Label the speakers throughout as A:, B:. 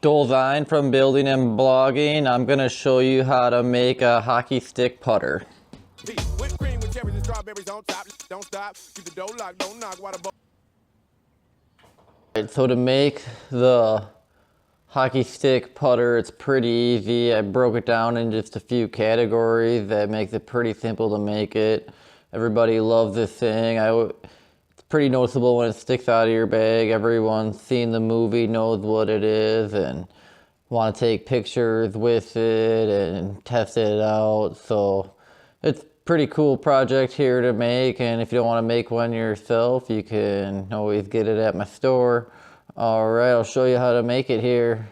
A: Dolzine from Building and Blogging. I'm going to show you how to make a hockey stick putter.
B: Whipped cream with cherries and strawberries on top. Don't stop. Keep the door locked. Don't knock.
A: Alright, so to make the hockey stick putter, it's pretty easy. I broke it down in just a few categories that makes it pretty simple to make it. Everybody loves this thing. It's pretty noticeable when it sticks out of your bag. Everyone's seen the movie, knows what it is, and want to take pictures with it and test it out. So it's a pretty cool project here to make, and if you don't want to make one yourself, you can always get it at my store. Alright, I'll show you how to make it here.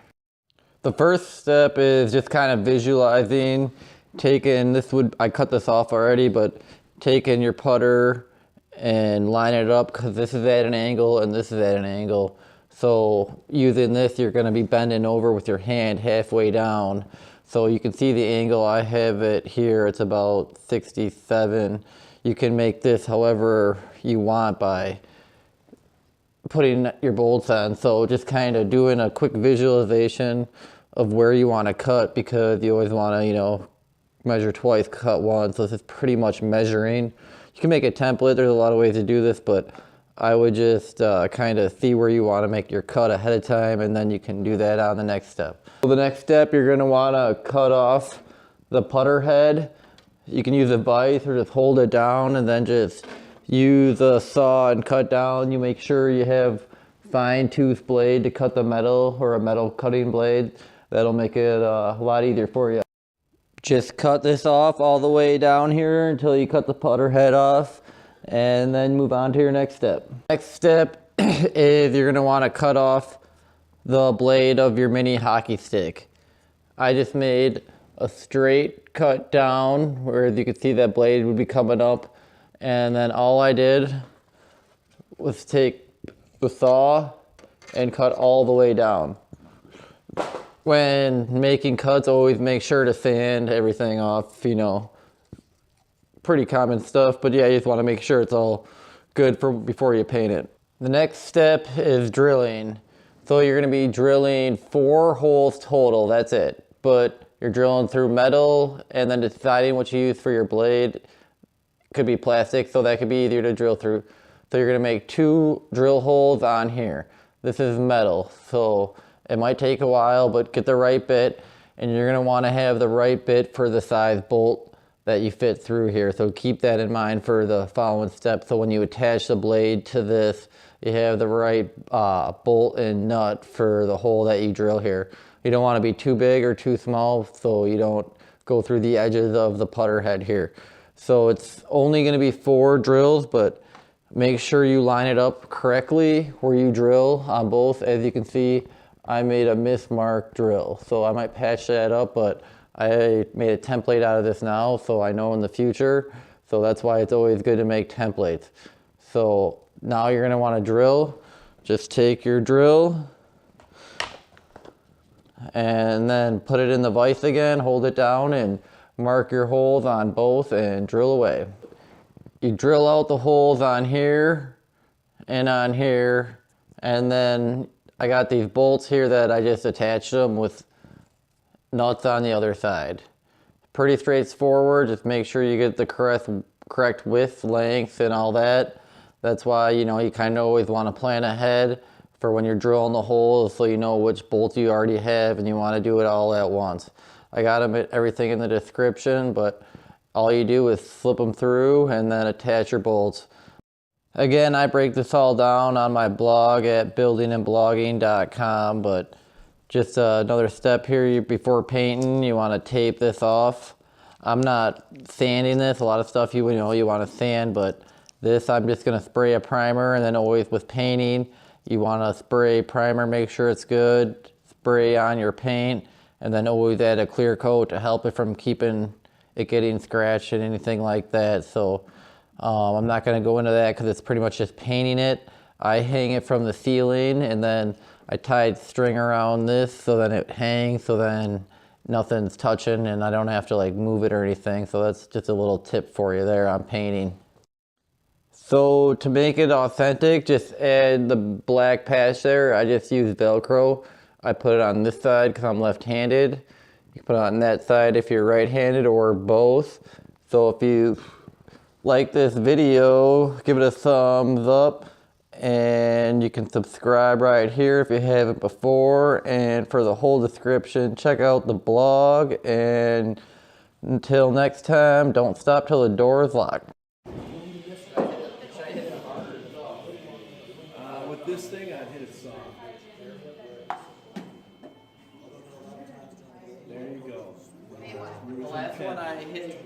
A: The first step is just kind of visualizing, I cut this off already, but taking your putter and line it up, because this is at an angle and this is at an angle. So using this, you're going to be bending over with your hand halfway down. So you can see the angle. I have it here. It's about 67. You can make this however you want by putting your bolts on. So just kind of doing a quick visualization of where you want to cut, because you always want to, measure twice, cut once. So this is pretty much measuring. You can make a template. There's a lot of ways to do this, but I would just kind of see where you want to make your cut ahead of time, and then you can do that on the next step. So the next step, you're going to want to cut off the putter head. You can use a vise or just hold it down and then just use a saw and cut down. You make sure you have fine tooth blade to cut the metal, or a metal cutting blade. That'll make it a lot easier for you. Just cut this off all the way down here until you cut the putter head off, and then move on to your next step. Next step is you're gonna wanna cut off the blade of your mini hockey stick. I just made a straight cut down where you can see that blade would be coming up, and then all I did was take the saw and cut all the way down. When making cuts, always make sure to sand everything off, pretty common stuff, but yeah, you just want to make sure it's all good before you paint it. The next step is drilling. So you're going to be drilling 4 holes total, that's it. But you're drilling through metal and then deciding what you use for your blade. It could be plastic, so that could be easier to drill through. So you're going to make 2 drill holes on here. This is metal, so it might take a while, but get the right bit, and you're going to want to have the right bit for the size bolt that you fit through here. So keep that in mind for the following step. So when you attach the blade to this, you have the right bolt and nut for the hole that you drill here. You don't want to be too big or too small, so you don't go through the edges of the putter head here. So it's only going to be 4 drills, but make sure you line it up correctly where you drill on both. As you can see, I made a mismarked drill, so I might patch that up, but I made a template out of this now, so I know in the future. So that's why it's always good to make templates. So now you're gonna wanna drill. Just take your drill and then put it in the vise again, hold it down and mark your holes on both and drill away. You drill out the holes on here, and then I got these bolts here that I just attached them with nuts on the other side. Pretty straightforward. Just make sure you get the correct width, length, and all that. That's why, you kind of always want to plan ahead for when you're drilling the holes, so you know which bolts you already have and you want to do it all at once. I got everything in the description, but all you do is slip them through and then attach your bolts. Again, I break this all down on my blog at buildingandblogging.com, but just another step here before painting, you want to tape this off. I'm not sanding this. A lot of stuff you want to sand, but this I'm just going to spray a primer, and then always with painting, you want to spray primer, make sure it's good, spray on your paint, and then always add a clear coat to help it from keeping it getting scratched and anything like that. So I'm not going to go into that because it's pretty much just painting it. I hang it from the ceiling, and then I tied string around this so then it hangs, so then nothing's touching and I don't have to move it or anything. So that's just a little tip for you there on painting. So to make it authentic, just add the black patch there. I just use Velcro. I put it on this side because I'm left-handed. You can put it on that side if you're right-handed, or both. So if you like this video, give it a thumbs up, and you can subscribe right here if you haven't before. And for the whole description, check out the blog. And until next time, don't stop till the door is locked.
C: With this thing, I'd hit it soft. There you go.
A: The last one I hit